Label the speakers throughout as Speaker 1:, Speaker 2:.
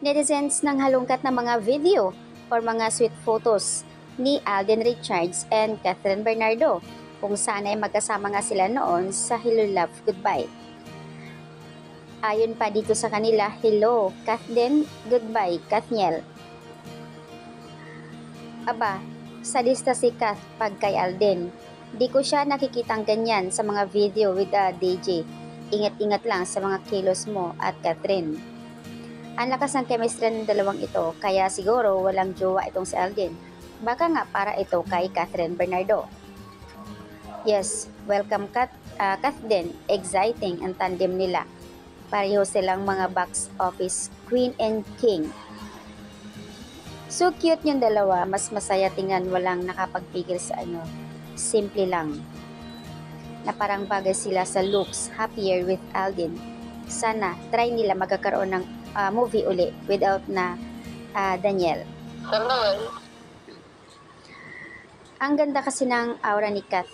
Speaker 1: Netizens nang halungkat ng mga video or mga sweet photos ni Alden Richards and Catherine Bernardo kung saan ay magkasama nga sila noon sa Hello Love Goodbye. Ayon pa dito sa kanila, hello, Kathden, goodbye, Kathniel. Aba, sadista si Kath pag kay Alden. Di ko siya nakikitang ganyan sa mga video with DJ. Ingat-ingat lang sa mga kilos mo at Catherine. Ang lakas ng chemistry ng dalawang ito, kaya siguro walang jowa itong si Alden. Baka nga para ito kay Catherine Bernardo. Yes, welcome Kathden, exciting ang tandem nila. Pareho silang mga box office queen and king. So cute yung dalawa, mas masaya tingnan, walang nakapagpigil sa simple lang. Na parang bagay sila sa looks, happier with Alden. Sana try nila magkakaroon ng movie uli without na Daniel. Ang ganda kasi ng aura ni Kath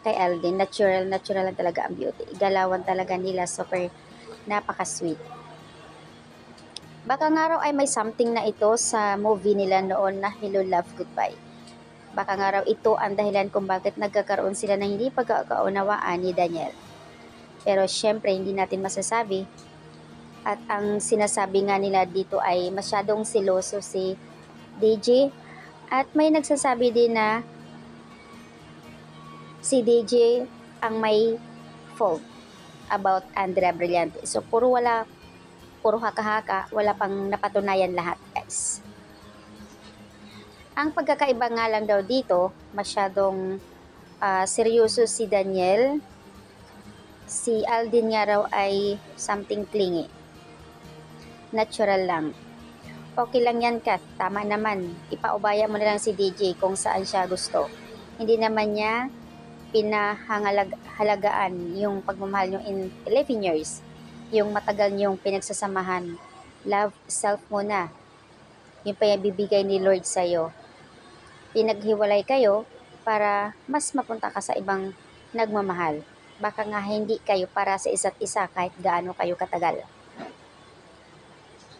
Speaker 1: kay Alden, natural lang talaga ang beauty. Galawan talaga nila, super napaka-sweet. Baka nga raw ay may something na ito sa movie nila noon na Hello Love Goodbye. Baka nga raw ito ang dahilan kung bakit nagkakaroon sila ng hindi pagkakaunawaan ni Daniel. Pero syempre hindi natin masasabi. At ang sinasabi nga nila dito ay masyadong seloso si DJ. At may nagsasabi din na si DJ ang may fault about Andrea Brillante. So puro haka-haka, wala pang napatunayan lahat, guys. Ang pagkakaiba nga lang daw dito, masyadong seryoso si Daniel. Si Alden nga raw ay something clingy. Natural lang. Okay lang yan, Kat. Tama naman. Ipaubaya mo na lang si DJ kung saan siya gusto. Hindi naman niya pinahalagaan yung pagmamahal nyo in 11 years. Yung matagal nyong pinagsasamahan. Love self muna. Yung bibigay ni Lord sa'yo. Pinaghiwalay kayo para mas mapunta ka sa ibang nagmamahal. Baka nga hindi kayo para sa isa't isa kahit gaano kayo katagal.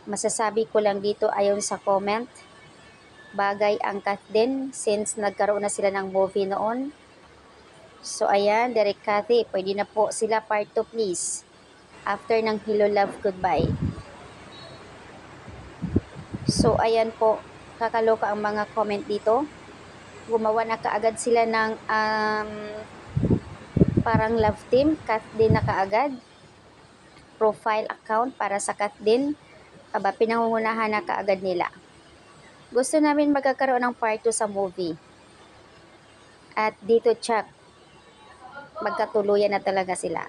Speaker 1: Masasabi ko lang dito ayon sa comment, bagay ang Kathden since nagkaroon na sila ng movie noon. So ayan, Derek Cathy, pwede na po sila part 2 please. After ng Hello Love Goodbye. So ayan po, kakaloka ang mga comment dito. Gumawa na kaagad sila ng parang love team, Kathden na kaagad. Profile account para sa Kathden. Aba, pinangungunahan na kaagad nila. Gusto namin magkakaroon ng part 2 sa movie. At dito, Chuck, magkatuluyan na talaga sila.